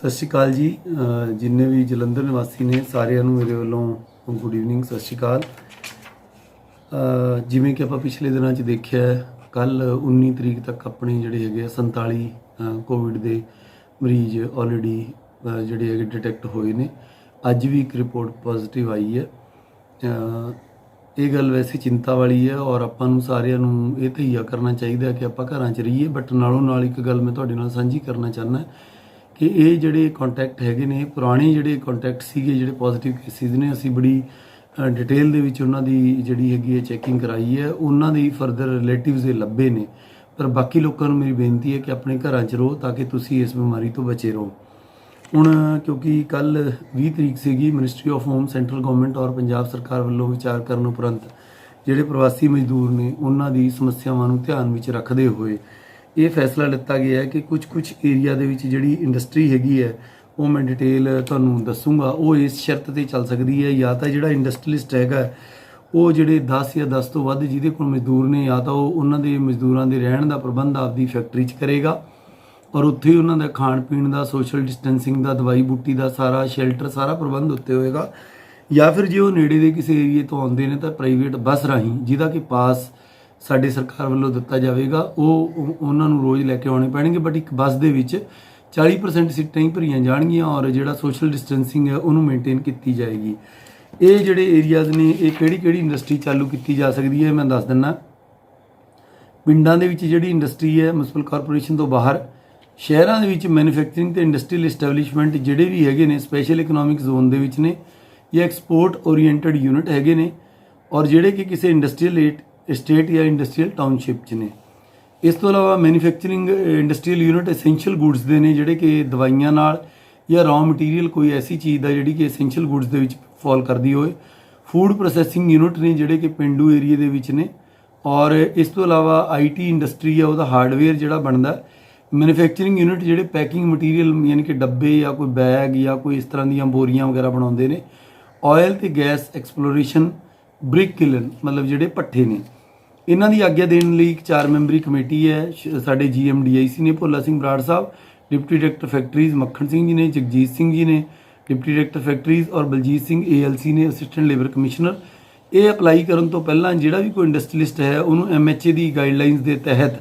ਸਤਿ ਸ਼੍ਰੀ ਅਕਾਲ ਜੀ। ਜਿੰਨੇ ਵੀ ਜਲੰਧਰ ਨਿਵਾਸੀ ਨੇ ਸਾਰਿਆਂ ਨੂੰ ਮੇਰੇ ਵੱਲੋਂ ਗੁੱਡ ਈਵਨਿੰਗ, ਸਤਿ ਸ਼੍ਰੀ ਅਕਾਲ। ਜਿਵੇਂ ਕਿ ਆਪਾਂ ਪਿਛਲੇ ਦਿਨਾਂ 'ਚ ਦੇਖਿਆ, ਕੱਲ 19 ਤਰੀਕ ਤੱਕ ਆਪਣੇ ਜਿਹੜੇ ਹੈਗੇ 47 ਕੋਵਿਡ ਦੇ ਮਰੀਜ਼ ਆਲਰੇਡੀ ਜਿਹੜੇ ਹੈਗੇ ਡਿਟੈਕਟ ਹੋਏ ਨੇ। ਅੱਜ ਵੀ ਇੱਕ ਰਿਪੋਰਟ ਪੋਜ਼ਿਟਿਵ ਆਈ ਹੈ। ਇਹ ਗੱਲ ਵੈਸੇ ਚਿੰਤਾ ਵਾਲੀ ਹੈ ਔਰ ਆਪਾਂ ਨੂੰ ਸਾਰਿਆਂ ਨੂੰ ਇਹ ਤਹਈਆ ਕਰਨਾ ਚਾਹੀਦਾ ਕਿ ਆਪਾਂ ਘਰਾਂ 'ਚ ਰਹੀਏ। ਬਟ ਨਾਲੋਂ ਨਾਲ ਇੱਕ ਗੱਲ ਮੈਂ ਤੁਹਾਡੇ ਨਾਲ ਸਾਂਝੀ ਕਰਨਾ ਚਾਹੁੰਦਾ ਕਿ ਇਹ ਜਿਹੜੇ ਕੰਟੈਕਟ ਹੈਗੇ ਨੇ, ਪੁਰਾਣੇ ਜਿਹੜੇ ਕੰਟੈਕਟ ਸੀਗੇ, ਜਿਹੜੇ ਪੋਜ਼ਿਟਿਵ ਕੇਸਿਸ ਨੇ, ਅਸੀਂ ਬੜੀ ਡਿਟੇਲ ਦੇ ਵਿੱਚ ਉਹਨਾਂ ਦੀ ਜਿਹੜੀ ਹੈਗੀ ਹੈ ਚੈਕਿੰਗ ਕਰਾਈ ਹੈ। ਉਹਨਾਂ ਦੀ ਫਰਦਰ ਰਿਲੇਟਿਵਸ ਦੇ ਲੱਭੇ ਨੇ। ਪਰ ਬਾਕੀ ਲੋਕਾਂ ਨੂੰ ਮੇਰੀ ਬੇਨਤੀ ਹੈ ਕਿ ਆਪਣੇ ਘਰਾਂ 'ਚ ਰਹੋ ਤਾਂ ਕਿ ਤੁਸੀਂ ਇਸ ਬਿਮਾਰੀ ਤੋਂ ਬਚੇ ਰਹੋ। ਹੁਣ ਕਿਉਂਕਿ ਕੱਲ 20 ਤਰੀਕ ਸੀਗੀ, ministry of home, central government ਔਰ ਪੰਜਾਬ ਸਰਕਾਰ ਵੱਲੋਂ ਵਿਚਾਰ ਕਰਨ ਉਪਰੰਤ ਜਿਹੜੇ ਪ੍ਰਵਾਸੀ ਮਜ਼ਦੂਰ ਨੇ ਉਹਨਾਂ ਦੀ ਸਮੱਸਿਆਵਾਂ ਨੂੰ ਧਿਆਨ ਵਿੱਚ ਰੱਖਦੇ ਹੋਏ ਇਹ ਫੈਸਲਾ ਲਿੱਤਾ ਗਿਆ ਹੈ ਕਿ ਕੁਝ ਏਰੀਆ ਦੇ ਵਿੱਚ ਜਿਹੜੀ ਇੰਡਸਟਰੀ ਹੈਗੀ ਹੈ, ਉਹ ਮੈਂ ਡਿਟੇਲ ਤੁਹਾਨੂੰ ਦੱਸੂਗਾ। ਉਹ ਇਸ ਸ਼ਰਤ ਤੇ ਚੱਲ ਸਕਦੀ ਹੈ, ਜਾਂ ਤਾਂ ਜਿਹੜਾ ਇੰਡਸਟਰੀਲਿਸਟ ਹੈਗਾ ਉਹ ਜਿਹੜੇ 10 ਜਾਂ 10 ਤੋਂ ਵੱਧ ਜਿਹਦੇ ਕੋਲ ਮਜ਼ਦੂਰ ਨੇ, ਜਾਂ ਤਾਂ ਉਹ ਉਹਨਾਂ ਦੇ ਮਜ਼ਦੂਰਾਂ ਦੇ ਰਹਿਣ ਦਾ ਪ੍ਰਬੰਧ ਆਪਦੀ ਫੈਕਟਰੀ 'ਚ ਕਰੇਗਾ ਔਰ ਉੱਥੇ ਹੀ ਉਹਨਾਂ ਦਾ ਖਾਣ ਪੀਣ ਦਾ, ਸੋਸ਼ਲ ਡਿਸਟੈਂਸਿੰਗ ਦਾ, ਦਵਾਈ ਬੂਟੀ ਦਾ ਸਾਰਾ ਸ਼ੈਲਟਰ, ਸਾਰਾ ਪ੍ਰਬੰਧ ਉੱਤੇ ਹੋਏਗਾ। ਜਾਂ ਫਿਰ ਜੇ ਉਹ ਨੇੜੇ ਦੇ ਕਿਸੇ ਏਰੀਏ ਤੋਂ ਆਉਂਦੇ ਨੇ ਤਾਂ ਪ੍ਰਾਈਵੇਟ ਬੱਸ ਰਾਹੀਂ, ਜਿਹਦਾ ਕਿ ਪਾਸ ਸਾਡੇ ਸਰਕਾਰ ਵੱਲੋਂ ਦਿੱਤਾ ਜਾਵੇਗਾ, ਉਹ ਉਹਨਾਂ ਨੂੰ ਰੋਜ਼ ਲੈ ਕੇ ਆਉਣੇ ਪੈਣਗੇ। ਬਟ ਇੱਕ ਬੱਸ ਦੇ ਵਿੱਚ 40% ਸੀਟਾਂ ਹੀ ਭਰੀਆਂ ਜਾਣਗੀਆਂ ਔਰ ਜਿਹੜਾ ਸੋਸ਼ਲ ਡਿਸਟੈਂਸਿੰਗ ਹੈ ਉਹਨੂੰ ਮੇਨਟੇਨ ਕੀਤੀ ਜਾਏਗੀ। ਇਹ ਜਿਹੜੇ ਏਰੀਆਜ਼ ਨੇ, ਇਹ ਕਿਹੜੀ ਇੰਡਸਟਰੀ ਚਾਲੂ ਕੀਤੀ ਜਾ ਸਕਦੀ ਹੈ ਮੈਂ ਦੱਸ ਦਿੰਦਾ। ਪਿੰਡਾਂ ਦੇ ਵਿੱਚ ਜਿਹੜੀ ਇੰਡਸਟਰੀ ਹੈ ਮਿਊਨਿਸਪਲ ਕਾਰਪੋਰੇਸ਼ਨ ਤੋਂ ਬਾਹਰ, ਸ਼ਹਿਰਾਂ ਦੇ ਵਿੱਚ ਮੈਨੂਫੈਕਚਰਿੰਗ ਤੇ ਇੰਡਸਟਰੀਅਲ ਐਸਟੈਬਲਿਸ਼ਮੈਂਟ ਜਿਹੜੇ ਵੀ ਹੈਗੇ ਨੇ ਸਪੈਸ਼ਲ ਇਕਨੋਮਿਕ ਜ਼ੋਨ ਦੇ ਵਿੱਚ ਨੇ ਜਾਂ ਐਕਸਪੋਰਟ ਓਰੀਐਂਟਡ ਯੂਨਿਟ ਹੈਗੇ ਨੇ ਔਰ ਜਿਹੜੇ ਕਿ ਕਿਸੇ ਇੰਡਸਟਰੀਅਲ ਸਟੇਟ ਜਾਂ ਇੰਡਸਟਰੀਅਲ ਟਾਊਨਸ਼ਿਪ 'ਚ ਨੇ। ਇਸ ਤੋਂ ਇਲਾਵਾ manufacturing industrial unit essential goods ਦੇ ਨੇ, ਜਿਹੜੇ ਕਿ ਦਵਾਈਆਂ ਨਾਲ ਜਾਂ ਰॉ ਮਟੀਰੀਅਲ ਕੋਈ ਐਸੀ ਚੀਜ਼ ਦਾ ਜਿਹੜੀ ਕਿ ਐਸੈਂਸ਼ੀਅਲ ਗੁੱਡਸ ਦੇ ਵਿੱਚ ਫਾਲ ਕਰਦੀ ਹੋਏ। ਫੂਡ ਪ੍ਰੋਸੈਸਿੰਗ ਯੂਨਿਟ ਨੇ ਜਿਹੜੇ ਕਿ ਪਿੰਡੂ ਏਰੀਏ ਦੇ ਵਿੱਚ ਨੇ। ਔਰ ਇਸ ਤੋਂ ਇਲਾਵਾ ਆਈਟੀ ਇੰਡਸਟਰੀ ਆ, ਉਹਦਾ ਹਾਰਡਵੇਅਰ ਜਿਹੜਾ ਬਣਦਾ। ਮੈਨੂਫੈਕਚਰਿੰਗ ਯੂਨਿਟ ਜਿਹੜੇ ਪੈਕਿੰਗ ਮਟੀਰੀਅਲ ਯਾਨੀ ਕਿ ਡੱਬੇ ਜਾਂ ਕੋਈ ਬੈਗ ਜਾਂ ਕੋਈ ਇਸ ਤਰ੍ਹਾਂ ਦੀਆਂ ਬੋਰੀਆਂ ਵਗੈਰਾ ਬਣਾਉਂਦੇ ਨੇ। ਆਇਲ ਤੇ ਗੈਸ ਐਕਸਪਲੋਰੇਸ਼ਨ, ਬ੍ਰਿਕ ਕਿਲਨ ਮਤਲਬ ਜਿਹੜੇ ਭੱਠੇ ਨੇ, ਇਹਨਾਂ ਦੀ ਆਗਿਆ ਦੇਣ ਲਈ ਇੱਕ 4 ਮੈਂਬਰੀ ਕਮੇਟੀ ਹੈ। ਸਾਡੇ GMDIC ਨੇ ਭੋਲਾ ਸਿੰਘ ਬਰਾੜ ਸਾਹਿਬ, deputy director factories Makhan Singh ji ਨੇ, ਜਗਜੀਤ ਸਿੰਘ ਜੀ ਨੇ ਡਿਪਟੀ ਡਾਇਰੈਕਟਰ ਫੈਕਟਰੀਜ਼ ਔਰ ਬਲਜੀਤ ਸਿੰਘ ALC ਨੇ ਅਸਿਸਟੈਂਟ ਲੇਬਰ ਕਮਿਸ਼ਨਰ। ਇਹ ਅਪਲਾਈ ਕਰਨ ਤੋਂ ਪਹਿਲਾਂ ਜਿਹੜਾ ਵੀ ਕੋਈ ਇੰਡਸਟਰੀਲਿਸਟ ਹੈ ਉਹਨੂੰ MHA ਦੀ ਗਾਈਡਲਾਈਨਸ ਦੇ ਤਹਿਤ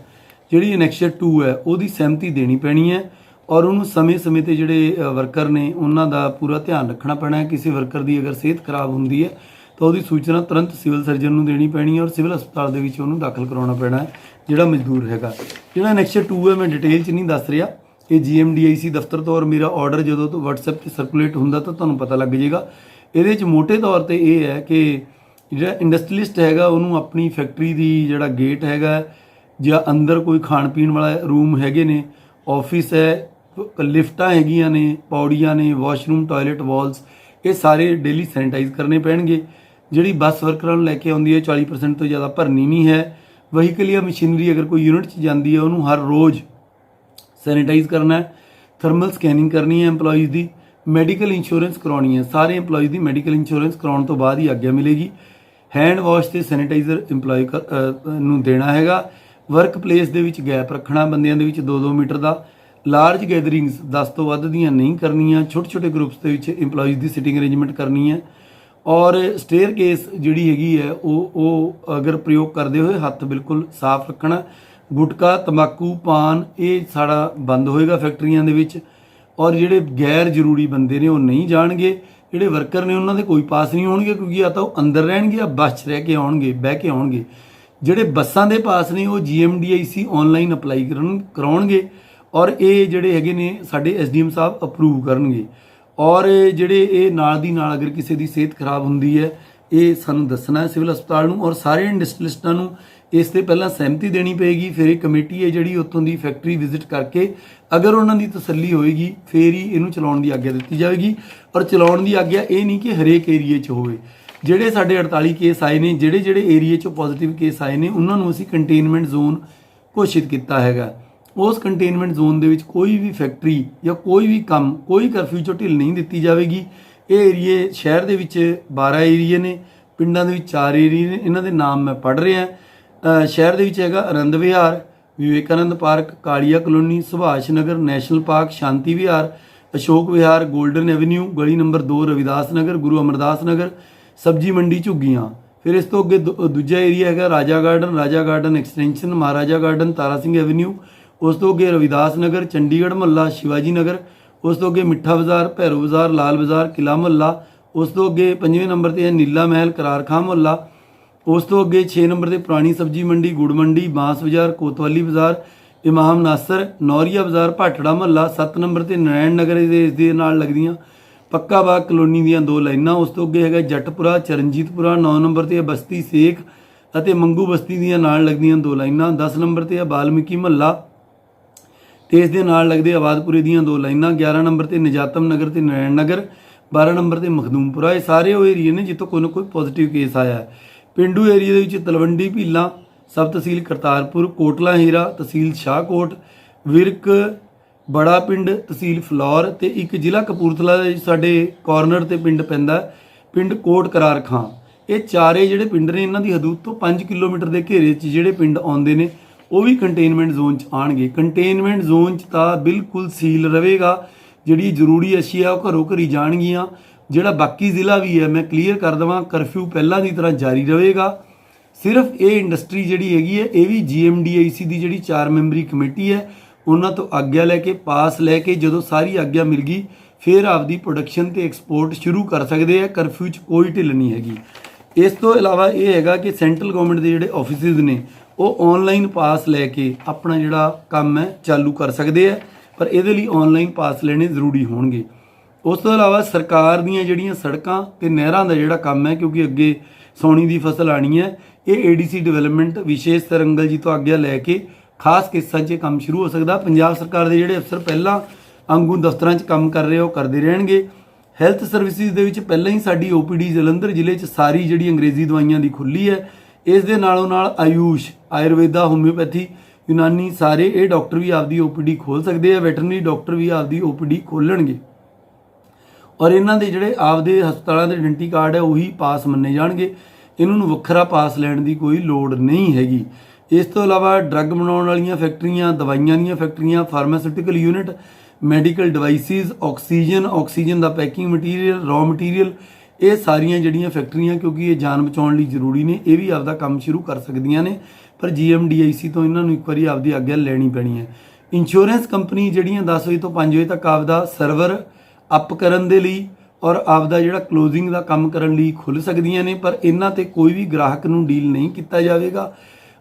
ਜਿਹੜੀ ਅਨੈਕਸ਼ਰ 2 ਹੈ ਉਹਦੀ ਸਹਿਮਤੀ ਦੇਣੀ ਪੈਣੀ ਹੈ ਔਰ ਉਹਨੂੰ ਸਮੇਂ-ਸਮੇਂ ਤੇ ਜਿਹੜੇ ਵਰਕਰ ਨੇ ਉਹਨਾਂ ਦਾ ਪੂਰਾ ਧਿਆਨ ਰੱਖਣਾ ਪੈਣਾ ਹੈ। ਕਿਸੇ ਵਰਕਰ ਦੀ ਅਗਰ ਸਿਹਤ ਖਰਾਬ ਹੁੰਦੀ ਹੈ ਤਾਂ ਉਹਦੀ ਸੂਚਨਾ ਤੁਰੰਤ ਸਿਵਲ ਸਰਜਨ ਨੂੰ ਦੇਣੀ ਪੈਣੀ ਹੈ ਔਰ ਸਿਵਲ ਹਸਪਤਾਲ ਦੇ ਵਿੱਚ ਉਹਨੂੰ ਦਾਖਲ ਕਰਾਉਣਾ ਪੈਣਾ ਹੈ ਜਿਹੜਾ ਮਜ਼ਦੂਰ ਹੈਗਾ। ਜਿਹੜਾ ਅਨੈਕਸ਼ਰ 2 ਹੈ ਮੈਂ ਡਿਟੇਲ 'ਚ ਨਹੀਂ ਦੱਸ ਰਿਹਾ, ਇਹ GMDIC ਦਫ਼ਤਰ ਤੋਂ ਔਰ ਮੇਰਾ ਆਰਡਰ ਜਦੋਂ ਤੋਂ WhatsApp 'ਤੇ ਸਰਕੂਲੇਟ ਹੁੰਦਾ ਤਾਂ ਤੁਹਾਨੂੰ ਪਤਾ ਲੱਗ ਜਾਏਗਾ। ਇਹਦੇ 'ਚ ਮੋਟੇ ਤੌਰ 'ਤੇ ਇਹ ਹੈ ਕਿ ਜਿਹੜਾ ਇੰਡਸਟਰੀਲਿਸਟ ਹੈਗਾ ਉਹਨੂੰ ਆਪਣੀ ਫੈਕਟਰੀ ਦੀ ਜਿਹੜਾ ਗੇਟ ਹੈਗਾ ਜਾਂ ਅੰਦਰ ਕੋਈ ਖਾਣ ਪੀਣ ਵਾਲਾ ਰੂਮ ਹੈਗੇ ਨੇ, ਆਫਿਸ ਹੈ, ਲਿਫਟਾਂ ਹੈਗੀਆਂ ਨੇ, ਪੌੜੀਆਂ ਨੇ, ਵਾਸ਼ਰੂਮ, ਟਾਇਲਟ, ਵਾਲਸ, ਇਹ ਸਾਰੇ ਡੇਲੀ ਸੈਨੀਟਾਈਜ਼ ਕਰਨੇ ਪੈਣਗੇ। ਜਿਹੜੀ ਬੱਸ ਵਰਕਰਾਂ ਨੂੰ ਲੈ ਕੇ ਆਉਂਦੀ ਹੈ 40% ਤੋਂ ਜ਼ਿਆਦਾ ਭਰਨੀ ਨਹੀਂ ਹੈ। ਵਹੀਕਲ ਜਾਂ ਮਸ਼ੀਨਰੀ ਅਗਰ ਕੋਈ ਯੂਨਿਟ 'ਚ ਜਾਂਦੀ ਹੈ ਉਹਨੂੰ ਹਰ ਰੋਜ਼ ਸੈਨੀਟਾਈਜ਼ ਕਰਨਾ ਹੈ। ਥਰਮਲ ਸਕੈਨਿੰਗ ਕਰਨੀ ਹੈ ਐਮਪਲੋਈਜ਼ ਦੀ। ਮੈਡੀਕਲ ਇੰਸ਼ੋਰੈਂਸ ਕਰਾਉਣੀ ਹੈ। ਸਾਰੇ ਐਮਪਲੋਈਜ਼ ਦੀ ਮੈਡੀਕਲ ਇੰਸ਼ੋਰੈਂਸ ਕਰਾਉਣ ਤੋਂ ਬਾਅਦ ਹੀ ਆਗਿਆ ਮਿਲੇਗੀ। ਹੈਂਡ ਵਾਸ਼ ਤੇ ਸੈਨੀਟਾਈਜ਼ਰ ਐਮਪਲੋਈ ਨੂੰ ਦੇਣਾ ਹੈਗਾ। ਵਰਕ ਪਲੇਸ ਦੇ ਵਿੱਚ ਗੈਪ ਰੱਖਣਾ ਬੰਦਿਆਂ ਦੇ ਵਿੱਚ 2-2 ਮੀਟਰ ਦਾ। ਲਾਰਜ ਗੈਦਰਿੰਗਸ 10 ਤੋਂ ਵੱਧ ਦੀਆਂ ਨਹੀਂ ਕਰਨੀਆਂ। ਛੋਟੇ ਗਰੁੱਪਸ ਦੇ ਵਿੱਚ ਐਮਪਲੋਈਜ਼ ਦੀ ਸਿਟਿੰਗ ਅਰੇਂਜਮੈਂਟ ਕਰਨੀ ਹੈ ਔਰ ਸਟੇਅਰ ਕੇਸ ਜਿਹੜੀ ਹੈਗੀ ਹੈ ਉਹ ਅਗਰ ਪ੍ਰਯੋਗ ਕਰਦੇ ਹੋਏ ਹੱਥ ਬਿਲਕੁਲ ਸਾਫ਼ ਰੱਖਣਾ। ਗੁਟਕਾ, ਤੰਬਾਕੂ, ਪਾਨ ਇਹ ਸਾਰਾ ਬੰਦ ਹੋਏਗਾ ਫੈਕਟਰੀਆਂ ਦੇ ਵਿੱਚ ਔਰ ਜਿਹੜੇ ਗੈਰ ਜ਼ਰੂਰੀ ਬੰਦੇ ਨੇ ਉਹ ਨਹੀਂ ਜਾਣਗੇ। ਜਿਹੜੇ ਵਰਕਰ ਨੇ ਉਹਨਾਂ ਦੇ ਕੋਈ ਪਾਸ ਨਹੀਂ ਹੋਣਗੇ ਕਿਉਂਕਿ ਜਾਂ ਤਾਂ ਉਹ ਅੰਦਰ ਰਹਿਣਗੇ ਜਾਂ ਬੱਸ 'ਚ ਰਹਿ ਕੇ ਆਉਣਗੇ, ਬਹਿ ਕੇ ਆਉਣਗੇ। ਜਿਹੜੇ ਬੱਸਾਂ ਦੇ ਪਾਸ ਨੇ ਉਹ GMDIC ਆਨਲਾਈਨ ਅਪਲਾਈ ਕਰਾਉਣਗੇ ਔਰ ਇਹ ਜਿਹੜੇ ਹੈਗੇ ਨੇ ਸਾਡੇ SDM ਸਾਹਿਬ ਅਪਰੂਵ ਕਰਨਗੇ। ਔਰ ਜਿਹੜੇ ਇਹ ਨਾਲ ਦੀ ਨਾਲ ਅਗਰ ਕਿਸੇ ਦੀ ਸਿਹਤ ਖਰਾਬ ਹੁੰਦੀ ਹੈ ਇਹ ਸਾਨੂੰ ਦੱਸਣਾ ਹੈ ਸਿਵਲ ਹਸਪਤਾਲ ਨੂੰ ਔਰ ਸਾਰੇ ਇੰਡਸਟਰੀਲਿਸਟਾਂ ਨੂੰ ਇਸ ਤੇ ਪਹਿਲਾਂ ਸਹਿਮਤੀ ਦੇਣੀ ਪਏਗੀ। ਫਿਰ ਇਹ ਕਮੇਟੀ ਹੈ ਜਿਹੜੀ ਉੱਥੋਂ ਦੀ ਫੈਕਟਰੀ ਵਿਜ਼ਿਟ ਕਰਕੇ ਅਗਰ ਉਹਨਾਂ ਦੀ ਤਸੱਲੀ ਹੋਏਗੀ ਫਿਰ ਹੀ ਇਹਨੂੰ ਚਲਾਉਣ ਦੀ ਆਗਿਆ ਦਿੱਤੀ ਜਾਵੇਗੀ। ਔਰ ਚਲਾਉਣ ਦੀ ਆਗਿਆ ਇਹ ਨਹੀਂ ਕਿ ਹਰੇਕ ਏਰੀਏ 'ਚ ਹੋਵੇ। ਜਿਹੜੇ ਸਾਡੇ 48 ਕੇਸ ਆਏ ਨੇ, ਜਿਹੜੇ ਏਰੀਏ 'ਚੋਂ ਪੋਜ਼ਿਟਿਵ ਕੇਸ ਆਏ ਨੇ ਉਹਨਾਂ ਨੂੰ ਅਸੀਂ ਕੰਟੇਨਮੈਂਟ ਜ਼ੋਨ ਘੋਸ਼ਿਤ ਕੀਤਾ ਹੈਗਾ। ਉਸ ਕੰਟੇਨਮੈਂਟ ਜ਼ੋਨ ਦੇ ਵਿੱਚ ਕੋਈ ਵੀ ਫੈਕਟਰੀ ਜਾਂ ਕੋਈ ਵੀ ਕੰਮ, ਕੋਈ ਕਰਫਿਊ 'ਚੋਂ ਢਿੱਲ ਨਹੀਂ ਦਿੱਤੀ ਜਾਵੇਗੀ। ਇਹ ਏਰੀਏ ਸ਼ਹਿਰ ਦੇ ਵਿੱਚ 12 ਏਰੀਏ ਨੇ, ਪਿੰਡਾਂ ਦੇ ਵਿੱਚ 4 ਏਰੀਏ ਨੇ। ਇਹਨਾਂ ਦੇ ਨਾਮ ਮੈਂ ਪੜ੍ਹ ਰਿਹਾ। ਸ਼ਹਿਰ ਦੇ ਵਿੱਚ ਹੈਗਾ ਆਨੰਦ ਵਿਹਾਰ, ਵਿਵੇਕਾਨੰਦ ਪਾਰਕ, ਕਾਲੀਆ ਕਲੋਨੀ, ਸੁਭਾਸ਼ ਨਗਰ, ਨੈਸ਼ਨਲ ਪਾਰਕ, ਸ਼ਾਂਤੀ ਵਿਹਾਰ, ਅਸ਼ੋਕ ਵਿਹਾਰ, ਗੋਲਡਨ ਐਵਨਿਊ, ਗਲੀ ਨੰਬਰ 2 ਰਵਿਦਾਸ ਨਗਰ, ਗੁਰੂ ਅਮਰਦਾਸ ਨਗਰ, ਸਬਜੀ ਮੰਡੀ ਝੁੱਗੀਆਂ। ਫਿਰ ਇਸ ਤੋਂ ਅੱਗੇ ਦੂਜਾ ਏਰੀਆ ਹੈਗਾ ਰਾਜਾ garden extension, Maharaja garden, Tara Singh avenue. ਉਸ ਤੋਂ ਅੱਗੇ ਰਵਿਦਾਸ ਨਗਰ, ਚੰਡੀਗੜ੍ਹ ਮੁਹੱਲਾ, ਸ਼ਿਵਾਜੀ ਨਗਰ। ਉਸ ਤੋਂ ਅੱਗੇ ਮਿੱਠਾ ਬਾਜ਼ਾਰ, ਭੈਰੋ ਬਾਜ਼ਾਰ, ਲਾਲ ਬਾਜ਼ਾਰ, ਕਿਲਾ ਮੁਹੱਲਾ। ਉਸ ਤੋਂ ਅੱਗੇ 5ਵੇਂ ਨੰਬਰ ਤੇ ਹੈ ਨੀਲਾ ਮਹਿਲ, ਕਰਾਰ ਖਾਂ ਮੁਹੱਲਾ। ਉਸ ਤੋਂ ਅੱਗੇ 6 ਨੰਬਰ ਤੇ ਪੁਰਾਣੀ ਸਬਜ਼ੀ ਮੰਡੀ, ਗੁੜ ਮੰਡੀ, ਬਾਂਸ ਬਾਜ਼ਾਰ, ਕੋਤਵਾਲੀ ਬਾਜ਼ਾਰ, ਇਮਾਮ ਨਾਸਰ, ਨੌਰੀਆ ਬਾਜ਼ਾਰ, ਭਾਟੜਾ ਮੁਹੱਲਾ। 7 ਨੰਬਰ ਤੇ ਨਰੈਣ ਨਗਰ ਇਸ ਦੇ ਨਾਲ ਲੱਗਦੀਆਂ ਪੱਕਾ ਬਾਗ ਕਲੋਨੀ ਦੀਆਂ 2 ਲਾਈਨਾਂ। ਉਸ ਤੋਂ ਅੱਗੇ ਹੈਗਾ ਜੱਟਪੁਰਾ, ਚਰਨਜੀਤਪੁਰਾ। 9 ਨੰਬਰ ਤੇ ਹੈ ਬਸਤੀ ਸੇਖ ਅਤੇ ਮੰਗੂ ਬਸਤੀ ਦੀਆਂ ਨਾਲ ਲੱਗਦੀਆਂ 2 ਲਾਈਨਾਂ। 10 ਨੰਬਰ ਤੇ ਹੈ ਬਾਲਮੀਕੀ ਮੁਹੱਲਾ ਤੇ ਇਸ ਦੇ ਨਾਲ ਲੱਗਦੇ ਆਬਾਦਪੁਰੇ ਦੀਆਂ 2 ਲਾਈਨਾਂ। 11 ਨੰਬਰ ਤੇ ਨਿਜਾਤਮ ਨਗਰ ਤੇ ਨਰੈਣ ਨਗਰ। 12 ਨੰਬਰ ਤੇ ਮਖਦੂਮਪੁਰਾ। ਇਹ ਸਾਰੇ ਉਹ ਏਰੀਏ ਨੇ ਜਿੱਥੋਂ ਕੋਈ ਨਾ ਕੋਈ ਪੋਜ਼ਿਟਿਵ ਕੇਸ ਆਇਆ ਹੈ। ਪਿੰਡੂ ਏਰੀਏ ਦੇ ਵਿੱਚ ਤਲਵੰਡੀ ਭੀਲਾਂ, ਸਬ ਤਹਿਸੀਲ ਕਰਤਾਰਪੁਰ, ਕੋਟਲਾ ਹੀਰਾ ਤਹਿਸੀਲ ਸ਼ਾਹਕੋਟ, ਵਿਰਕ ਬੜਾ ਪਿੰਡ ਤਹਿਸੀਲ ਫਲੌਰ ਤੇ ਇੱਕ ਜ਼ਿਲ੍ਹਾ ਕਪੂਰਥਲਾ ਦੇ ਸਾਡੇ ਕਾਰਨਰ ਤੇ ਪਿੰਡ ਪੈਂਦਾ ਪਿੰਡ ਕੋਟ ਕਰਾਰ ਖਾਂ। ਇਹ ਚਾਰੇ ਜਿਹੜੇ ਪਿੰਡ ਨੇ ਇਹਨਾਂ ਦੀ ਹਦੂਦ ਤੋਂ 5 ਕਿਲੋਮੀਟਰ ਦੇ ਘੇਰੇ 'ਚ ਜਿਹੜੇ ਪਿੰਡ ਆਉਂਦੇ ਨੇ ਉਹ ਵੀ ਕੰਟੇਨਮੈਂਟ ਜ਼ੋਨ 'ਚ ਆਉਣਗੇ। ਕੰਟੇਨਮੈਂਟ ਜ਼ੋਨ 'ਚ ਤਾਂ ਬਿਲਕੁਲ ਸੀਲ ਰਹੇਗਾ, ਜਿਹੜੀ ਜ਼ਰੂਰੀ ਅਸ਼ੀਆ ਉਹ ਘਰੋਂ ਘਰੀ ਜਾਣਗੀਆਂ। ਜਿਹੜਾ ਬਾਕੀ ਜ਼ਿਲ੍ਹਾ ਵੀ ਹੈ ਮੈਂ ਕਲੀਅਰ ਕਰ ਦੇਵਾਂ, ਕਰਫਿਊ ਪਹਿਲਾਂ ਦੀ ਤਰ੍ਹਾਂ ਜਾਰੀ ਰਹੇਗਾ। ਸਿਰਫ ਇਹ ਇੰਡਸਟਰੀ ਜਿਹੜੀ ਹੈਗੀ ਹੈ ਇਹ ਵੀ GMDIC ਦੀ ਜਿਹੜੀ 4 ਮੈਂਬਰੀ ਕਮੇਟੀ ਹੈ ਉਹਨਾਂ ਤੋਂ ਆਗਿਆ ਲੈ ਕੇ ਪਾਸ ਲੈ ਕੇ ਜਦੋਂ ਸਾਰੀ ਆਗਿਆ ਮਿਲ ਗਈ ਫਿਰ ਆਪਦੀ ਪ੍ਰੋਡਕਸ਼ਨ ਤੇ ਐਕਸਪੋਰਟ ਸ਼ੁਰੂ ਕਰ ਸਕਦੇ ਆ। ਕਰਫਿਊ 'ਚ ਕੋਈ ਢਿੱਲ ਨਹੀਂ ਹੈਗੀ। ਇਸ ਤੋਂ ਇਲਾਵਾ ਇਹ ਹੈਗਾ ਕਿ ਸੈਂਟਰਲ ਗਵਰਨਮੈਂਟ ਦੇ ਜਿਹੜੇ ਆਫਿਸਿਸ ਨੇ ਉਹ ਆਨਲਾਈਨ ਪਾਸ ਲੈ ਕੇ ਆਪਣਾ ਜਿਹੜਾ ਕੰਮ ਹੈ ਚਾਲੂ ਕਰ ਸਕਦੇ ਆ, ਪਰ ਇਹਦੇ ਲਈ ਆਨਲਾਈਨ ਪਾਸ ਲੈਣੇ ਜ਼ਰੂਰੀ ਹੋਣਗੇ। ਉਸ ਤੋਂ ਇਲਾਵਾ ਸਰਕਾਰ ਦੀਆਂ ਜਿਹੜੀਆਂ ਸੜਕਾਂ ਤੇ ਨਹਿਰਾਂ ਦਾ ਜਿਹੜਾ ਕੰਮ ਹੈ, ਕਿਉਂਕਿ ਅੱਗੇ ਸੌਣੀ ਦੀ ਫਸਲ ਆਣੀ ਹੈ, ਇਹ ADC ਡਿਵੈਲਪਮੈਂਟ ਵਿਸ਼ੇਸ਼ ਤਰੰਗਲ ਜੀ ਤੋਂ ਆਗਿਆ ਲੈ ਕੇ ਖਾਸ ਕੇਸਾਂ 'ਚ ਕੰਮ ਸ਼ੁਰੂ ਹੋ ਸਕਦਾ। ਪੰਜਾਬ ਸਰਕਾਰ ਦੇ ਜਿਹੜੇ ਅਫਸਰ ਪਹਿਲਾਂ ਵਾਂਗੂ ਦਫ਼ਤਰਾਂ 'ਚ ਕੰਮ ਕਰ ਰਹੇ ਉਹ ਕਰਦੇ ਰਹਿਣਗੇ। ਹੈਲਥ ਸਰਵਿਸਿਜ਼ ਦੇ ਵਿੱਚ ਪਹਿਲਾਂ ਹੀ ਸਾਡੀ OPD ਜਲੰਧਰ ਜ਼ਿਲ੍ਹੇ 'ਚ ਸਾਰੀ ਜਿਹੜੀ ਅੰਗਰੇਜ਼ੀ ਦਵਾਈਆਂ ਦੀ ਖੁੱਲੀ ਹੈ। ਇਸ ਦੇ ਨਾਲੋਂ ਨਾਲ ਆਯੂਸ਼, ਆਯੁਰਵੇਦਾ, ਹੋਮਿਓਪੈਥੀ, ਯੂਨਾਨੀ ਸਾਰੇ ਇਹ ਡਾਕਟਰ ਵੀ ਆਪਦੀ OPD ਖੋਲ੍ਹ ਸਕਦੇ ਆ। ਵੈਟਰਨਰੀ ਡਾਕਟਰ ਵੀ ਆਪਦੀ OPD ਖੋਲ੍ਹਣਗੇ ਔਰ ਇਹਨਾਂ ਦੇ ਜਿਹੜੇ ਆਪਦੇ ਹਸਪਤਾਲਾਂ ਦੇ ਆਇਡੈਂਟੀ ਕਾਰਡ ਹੈ ਉਹੀ ਪਾਸ ਮੰਨੇ ਜਾਣਗੇ। ਇਹਨਾਂ ਨੂੰ ਵੱਖਰਾ ਪਾਸ ਲੈਣ ਦੀ ਕੋਈ ਲੋੜ ਨਹੀਂ ਹੈਗੀ। ਇਸ ਤੋਂ ਇਲਾਵਾ ਡਰੱਗ ਬਣਾਉਣ ਵਾਲੀਆਂ ਫੈਕਟਰੀਆਂ, ਦਵਾਈਆਂ ਦੀਆਂ ਫੈਕਟਰੀਆਂ, pharmaceutical unit, medical devices, oxygen ਦਾ ਪੈਕਿੰਗ ਮਟੀਰੀਅਲ, ਰॉ ਮਟੀਰੀਅਲ, ਇਹ ਸਾਰੀਆਂ ਜਿਹੜੀਆਂ ਫੈਕਟਰੀਆਂ ਕਿਉਂਕਿ ਇਹ ਜਾਨ ਬਚਾਉਣ ਲਈ ਜ਼ਰੂਰੀ ਨੇ ਇਹ ਵੀ ਆਪਦਾ ਕੰਮ ਸ਼ੁਰੂ ਕਰ ਸਕਦੀਆਂ ਨੇ, ਪਰ GMDIC ਤੋਂ ਇਹਨਾਂ ਨੂੰ ਇੱਕ ਵਾਰੀ ਆਪਦੀ ਆਗਿਆ ਲੈਣੀ ਪੈਣੀ ਹੈ। ਇੰਸ਼ੋਰੈਂਸ ਕੰਪਨੀ ਜਿਹੜੀਆਂ 10 ਵਜੇ ਤੋਂ 5 ਵਜੇ ਤੱਕ ਆਪਦਾ ਸਰਵਰ ਅਪ ਕਰਨ ਦੇ ਲਈ ਔਰ ਆਪਦਾ ਜਿਹੜਾ ਕਲੋਜ਼ਿੰਗ ਦਾ ਕੰਮ ਕਰਨ ਲਈ ਖੁੱਲ੍ਹ ਸਕਦੀਆਂ ਨੇ, ਪਰ ਇਹਨਾਂ ਤੇ ਕੋਈ ਵੀ ਗ੍ਰਾਹਕ ਨੂੰ ਡੀਲ ਨਹੀਂ ਕੀਤਾ ਜਾਵੇਗਾ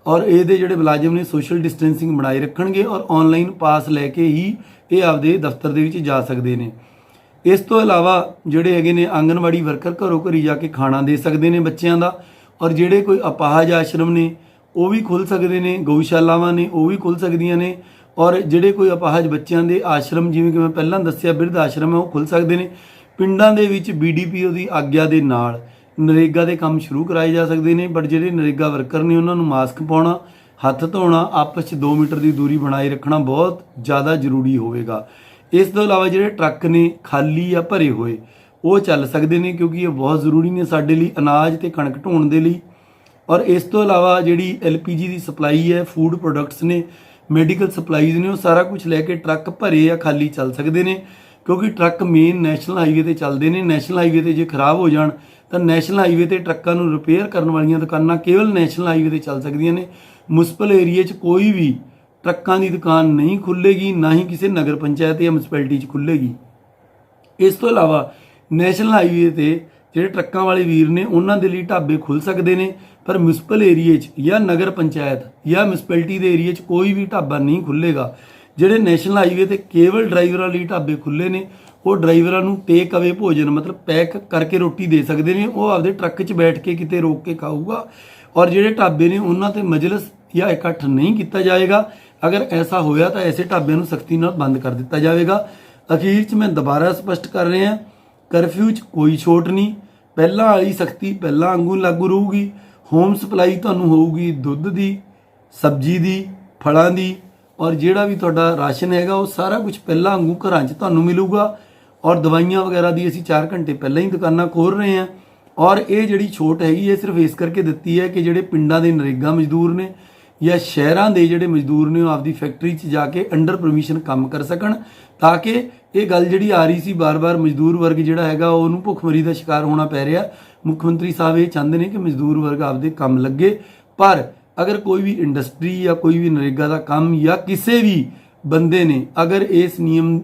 ਔਰ ਇਹਦੇ ਜਿਹੜੇ ਮੁਲਾਜ਼ਮ ਨੇ ਸੋਸ਼ਲ ਡਿਸਟੈਂਸਿੰਗ ਬਣਾਈ ਰੱਖਣਗੇ ਔਰ ਆਨਲਾਈਨ ਪਾਸ ਲੈ ਕੇ ਹੀ ਇਹ ਆਪਦੇ ਦਫ਼ਤਰ ਦੇ ਵਿੱਚ ਜਾ ਸਕਦੇ ਨੇ। ਇਸ ਤੋਂ ਇਲਾਵਾ ਜਿਹੜੇ ਹੈਗੇ ਨੇ ਆਂਗਨਵਾੜੀ ਵਰਕਰ ਘਰੋਂ ਘਰੀ ਜਾ ਕੇ ਖਾਣਾ ਦੇ ਸਕਦੇ ਨੇ ਬੱਚਿਆਂ ਦਾ, ਔਰ ਜਿਹੜੇ ਕੋਈ ਅਪਾਹਜ ਆਸ਼ਰਮ ਨੇ ਉਹ ਵੀ ਖੁੱਲ੍ਹ ਸਕਦੇ ਨੇ, ਗਊਸ਼ਾਲਾਵਾਂ ਨੇ ਉਹ ਵੀ ਖੁੱਲ੍ਹ ਸਕਦੀਆਂ ਨੇ, ਔਰ ਜਿਹੜੇ ਕੋਈ ਅਪਾਹਜ ਬੱਚਿਆਂ ਦੇ ਆਸ਼ਰਮ ਜਿਵੇਂ ਕਿ ਮੈਂ ਪਹਿਲਾਂ ਦੱਸਿਆ ਬਿਰਧ ਆਸ਼ਰਮ ਹੈ ਉਹ ਖੁੱਲ੍ਹ ਸਕਦੇ ਨੇ। ਪਿੰਡਾਂ ਦੇ ਵਿੱਚ BDPO ਦੀ ਆਗਿਆ ਦੇ ਨਾਲ ਨਰੇਗਾ ਦੇ ਕੰਮ ਸ਼ੁਰੂ ਕਰਾਏ ਜਾ ਸਕਦੇ ਨੇ, ਬਟ ਜਿਹੜੇ ਨਰੇਗਾ ਵਰਕਰ ਨੇ ਉਹਨਾਂ ਨੂੰ ਮਾਸਕ ਪਾਉਣਾ, ਹੱਥ ਧੋਣਾ, ਆਪਸ 'ਚ 2 ਮੀਟਰ ਦੀ ਦੂਰੀ ਬਣਾਏ ਰੱਖਣਾ ਬਹੁਤ ਜ਼ਿਆਦਾ ਜ਼ਰੂਰੀ ਹੋਵੇਗਾ। ਇਸ ਤੋਂ ਇਲਾਵਾ ਜਿਹੜੇ ਟਰੱਕ ਨੇ ਖਾਲੀ ਜਾਂ ਭਰੇ ਹੋਏ ਉਹ ਚੱਲ ਸਕਦੇ ਨੇ ਕਿਉਂਕਿ ਇਹ ਬਹੁਤ ਜ਼ਰੂਰੀ ਨੇ ਸਾਡੇ ਲਈ ਅਨਾਜ ਤੇ ਕਣਕ ਢੋਣ ਦੇ ਲਈ। ਔਰ ਇਸ ਤੋਂ ਇਲਾਵਾ ਜਿਹੜੀ LPG ਦੀ ਸਪਲਾਈ ਹੈ, ਫੂਡ ਪ੍ਰੋਡਕਟਸ ਨੇ, ਮੈਡੀਕਲ ਸਪਲਾਈਜ਼ ਨੇ, ਉਹ ਸਾਰਾ ਕੁਝ ਲੈ ਕੇ ਟਰੱਕ ਭਰੇ ਜਾਂ ਖਾਲੀ ਚੱਲ ਸਕਦੇ ਨੇ ਕਿਉਂਕਿ ਟਰੱਕ ਮੇਨ ਨੈਸ਼ਨਲ ਹਾਈਵੇ ਤੇ ਚੱਲਦੇ ਨੇ। ਨੈਸ਼ਨਲ ਹਾਈਵੇ ਤੇ ਜੇ ਖਰਾਬ ਹੋ ਜਾਣ ਤਾਂ ਨੈਸ਼ਨਲ ਹਾਈਵੇ ਤੇ ਟਰੱਕਾਂ ਨੂੰ ਰਿਪੇਅਰ ਕਰਨ ਵਾਲੀਆਂ ਦੁਕਾਨਾਂ ਕੇਵਲ ਨੈਸ਼ਨਲ ਹਾਈਵੇ ਤੇ ਚੱਲ ਸਕਦੀਆਂ ਨੇ। ਮੁਨਸਿਪਲ ਏਰੀਏ 'ਚ ਕੋਈ ਵੀ ਟਰੱਕਾਂ ਦੀ ਦੁਕਾਨ ਨਹੀਂ ਖੁੱਲ੍ਹੇਗੀ, ਨਾ ਹੀ ਕਿਸੇ ਨਗਰ ਪੰਚਾਇਤ ਜਾਂ ਮਿਊਨਿਸਪੈਲਿਟੀ 'ਚ ਖੁੱਲ੍ਹੇਗੀ। ਇਸ ਤੋਂ ਇਲਾਵਾ ਨੈਸ਼ਨਲ ਹਾਈਵੇ ਤੇ ਜਿਹੜੇ ਟਰੱਕਾਂ ਵਾਲੇ ਵੀਰ ਨੇ ਉਹਨਾਂ ਦੇ ਲਈ ਢਾਬੇ ਖੁੱਲ੍ਹ ਸਕਦੇ ਨੇ, ਪਰ ਮਿਊਨਿਸਪਲ ਏਰੀਏ 'ਚ ਜਾਂ ਨਗਰ ਪੰਚਾਇਤ ਜਾਂ ਮਿਊਨਿਸਪੈਲਿਟੀ ਦੇ ਏਰੀਏ 'ਚ ਕੋਈ ਵੀ ਢਾਬਾ ਨਹੀਂ ਖੁੱਲ੍ਹੇਗਾ। ਜਿਹੜੇ ਨੈਸ਼ਨਲ ਹਾਈਵੇ ਤੇ ਕੇਵਲ ਡਰਾਈਵਰਾਂ ਲਈ ਢਾਬੇ ਖੁੱਲ੍ਹੇ ਨੇ ਉਹ ਡਰਾਈਵਰਾਂ ਨੂੰ ਟੇਕ ਅਵੇ ਭੋਜਨ ਮਤਲਬ ਪੈਕ ਕਰਕੇ ਰੋਟੀ ਦੇ ਸਕਦੇ ਨੇ, ਉਹ ਆਪਦੇ ਟਰੱਕ 'ਚ ਬੈਠ ਕੇ ਕਿਤੇ ਰੋਕ ਕੇ ਖਾਊਗਾ। ਔਰ ਜਿਹੜੇ ਢਾਬੇ ਨੇ ਉਹਨਾਂ ਤੇ ਮਜਲਿਸ ਜਾਂ ਇਕੱਠ ਨਹੀਂ ਕੀਤਾ ਜਾਏਗਾ। ਅਗਰ ਐਸਾ ਹੋਇਆ ਤਾਂ ਐਸੇ ਢਾਬਿਆਂ ਨੂੰ ਸਖਤੀ ਨਾਲ ਬੰਦ ਕਰ ਦਿੱਤਾ ਜਾਵੇਗਾ। ਅਖੀਰ 'ਚ ਮੈਂ ਦੁਬਾਰਾ ਸਪਸ਼ਟ ਕਰ ਰਿਹਾ, ਕਰਫਿਊ 'ਚ ਕੋਈ ਛੋਟ ਨਹੀਂ, ਪਹਿਲਾਂ ਵਾਲੀ ਸਖਤੀ ਪਹਿਲਾਂ ਵਾਂਗੂ ਲਾਗੂ ਰਹੂਗੀ। ਹੋਮ ਸਪਲਾਈ ਤੁਹਾਨੂੰ ਹੋਊਗੀ ਦੁੱਧ ਦੀ, ਸਬਜ਼ੀ ਦੀ, ਫਲਾਂ ਦੀ, ਔਰ ਜਿਹੜਾ ਵੀ ਤੁਹਾਡਾ ਰਾਸ਼ਨ ਹੈਗਾ ਉਹ ਸਾਰਾ ਕੁਝ ਪਹਿਲਾਂ ਵਾਂਗੂ ਘਰਾਂ 'ਚ ਤੁਹਾਨੂੰ ਮਿਲੂਗਾ। ਔਰ ਦਵਾਈਆਂ ਵਗੈਰਾ ਦੀ ਅਸੀਂ 4 ਘੰਟੇ ਪਹਿਲਾਂ ਹੀ ਦੁਕਾਨਾਂ ਖੋਲ੍ਹ ਰਹੇ ਹਾਂ। ਔਰ ਇਹ ਜਿਹੜੀ ਛੋਟ ਹੈਗੀ ਇਹ ਸਿਰਫ ਇਸ ਕਰਕੇ ਦਿੱਤੀ ਹੈ ਕਿ ਜਿਹੜੇ ਪਿੰਡਾਂ ਦੇ ਨਰੇਗਾ ਮਜ਼ਦੂਰ ਨੇ ਜਾਂ ਸ਼ਹਿਰਾਂ ਦੇ ਜਿਹੜੇ ਮਜ਼ਦੂਰ ਨੇ ਉਹ ਆਪਦੀ ਫੈਕਟਰੀ 'ਚ ਜਾ ਕੇ ਅੰਡਰ ਪਰਮਿਸ਼ਨ ਕੰਮ ਕਰ ਸਕਣ, ਤਾਂ ਕਿ ਇਹ ਗੱਲ ਜਿਹੜੀ ਆ ਰਹੀ ਸੀ ਬਾਰ-ਬਾਰ ਮਜ਼ਦੂਰ ਵਰਗ ਜਿਹੜਾ ਹੈਗਾ ਉਹਨੂੰ ਭੁੱਖਮਰੀ ਦਾ ਸ਼ਿਕਾਰ ਹੋਣਾ ਪੈ ਰਿਹਾ। ਮੁੱਖ ਮੰਤਰੀ ਸਾਹਿਬ ਇਹ ਚਾਹੁੰਦੇ ਨੇ ਕਿ ਮਜ਼ਦੂਰ ਵਰਗ ਆਪਦੇ ਕੰਮ ਲੱਗੇ, ਪਰ ਅਗਰ ਕੋਈ ਵੀ ਇੰਡਸਟਰੀ ਜਾਂ ਕੋਈ ਵੀ ਨਰੇਗਾ ਦਾ ਕੰਮ ਜਾਂ ਕਿਸੇ ਵੀ ਬੰਦੇ ਨੇ ਅਗਰ ਇਸ ਨਿਯਮ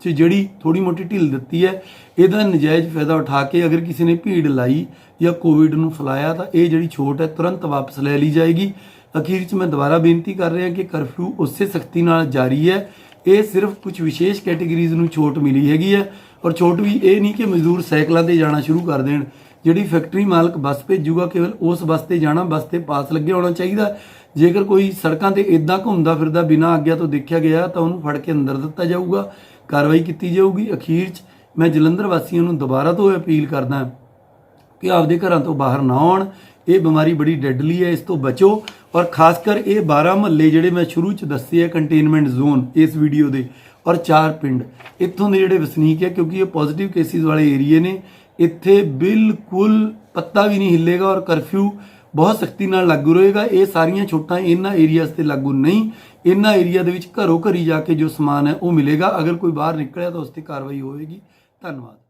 'ਚ ਜਿਹੜੀ ਥੋੜੀ ਮੋਟੀ ਢਿੱਲ ਦਿੱਤੀ ਹੈ, ਇਹਦਾ ਨਜਾਇਜ਼ ਫਾਇਦਾ ਉਠਾ ਕੇ ਅਗਰ ਕਿਸੇ ਨੇ ਭੀੜ ਲਾਈ ਜਾਂ ਕੋਵਿਡ ਨੂੰ ਫੈਲਾਇਆ ਤਾਂ ਇਹ ਜਿਹੜੀ ਛੋਟ ਹੈ ਤੁਰੰਤ ਵਾਪਸ ਲੈ ਲਈ ਜਾਏਗੀ। ਅਖੀਰ 'ਚ ਮੈਂ ਦੁਬਾਰਾ ਬੇਨਤੀ ਕਰ ਰਿਹਾ ਕਿ ਕਰਫਿਊ ਉਸੇ ਸਖਤੀ ਨਾਲ ਜਾਰੀ ਹੈ। ਇਹ ਸਿਰਫ ਕੁਝ ਵਿਸ਼ੇਸ਼ ਕੈਟੇਗਰੀਜ਼ ਨੂੰ ਛੋਟ ਮਿਲੀ ਹੈਗੀ ਹੈ, ਔਰ ਛੋਟ ਵੀ ਇਹ ਨਹੀਂ ਕਿ ਮਜ਼ਦੂਰ ਸਾਈਕਲਾਂ ਤੇ ਜਾਣਾ ਸ਼ੁਰੂ ਕਰ ਦੇਣ। ਜਿਹੜੀ ਫੈਕਟਰੀ ਮਾਲਕ ਬੱਸ ਭੇਜੂਗਾ ਕੇਵਲ ਉਸ ਬੱਸ ਤੇ ਜਾਣਾ, ਬੱਸ ਤੇ ਪਾਸ ਲੱਗੇ ਹੋਣਾ ਚਾਹੀਦਾ। ਜੇਕਰ ਕੋਈ ਸੜਕਾਂ ਤੇ ਇਦਾਂ ਘੁੰਮਦਾ ਫਿਰਦਾ ਬਿਨਾਂ ਆਗਿਆ ਤੋਂ ਦੇਖਿਆ ਗਿਆ ਤਾਂ ਉਹਨੂੰ ਫੜ ਕੇ ਅੰਦਰ ਦਿੱਤਾ ਜਾਊਗਾ, ਕਾਰਵਾਈ ਕੀਤੀ ਜਾਊਗੀ। ਅਖੀਰ 'ਚ ਮੈਂ ਜਲੰਧਰ ਵਾਸੀਆਂ ਨੂੰ ਦੁਬਾਰਾ ਤੋਂ ਅਪੀਲ ਕਰਦਾ ਕਿ ਆਪਦੇ ਘਰਾਂ ਤੋਂ ਬਾਹਰ ਨਾ ਆਉਣ। ਇਹ ਬਿਮਾਰੀ ਬੜੀ ਡੈਡਲੀ ਹੈ, ਇਸ ਤੋਂ ਬਚੋ। ਔਰ ਖਾਸ ਕਰ ਇਹ 12 ਮਹੱਲੇ ਜਿਹੜੇ ਮੈਂ ਸ਼ੁਰੂ 'ਚ ਦੱਸੇ ਆ ਕੰਟੇਨਮੈਂਟ ਜ਼ੋਨ ਇਸ ਵੀਡੀਓ ਦੇ, ਔਰ 4 ਪਿੰਡ ਇੱਥੋਂ ਦੇ ਜਿਹੜੇ ਵਸਨੀਕ ਹੈ, ਕਿਉਂਕਿ ਇਹ ਪੋਜ਼ਿਟਿਵ ਕੇਸਿਸ ਵਾਲੇ ਏਰੀਏ ਨੇ, ਇੱਥੇ ਬਿਲਕੁਲ ਪੱਤਾ ਵੀ ਨਹੀਂ ਹਿੱਲੇਗਾ ਔਰ ਕਰਫਿਊ ਬਹੁਤ ਸਖਤੀ ਨਾਲ ਲਾਗੂ ਰਹੇਗਾ। ਇਹ ਸਾਰੀਆਂ ਛੋਟਾਂ ਇਹਨਾਂ ਏਰੀਆਜ਼ ਤੇ ਲਾਗੂ ਨਹੀਂ। ਇਹਨਾਂ ਏਰੀਆ ਦੇ ਵਿੱਚ ਘਰੋਂ ਘਰੀ ਜਾ ਕੇ ਜੋ ਸਮਾਨ ਹੈ ਉਹ ਮਿਲੇਗਾ। ਅਗਰ ਕੋਈ ਬਾਹਰ ਨਿਕਲਿਆ ਤਾਂ ਉਸ ਤੇ ਕਾਰਵਾਈ ਹੋਵੇਗੀ। ਧੰਨਵਾਦ।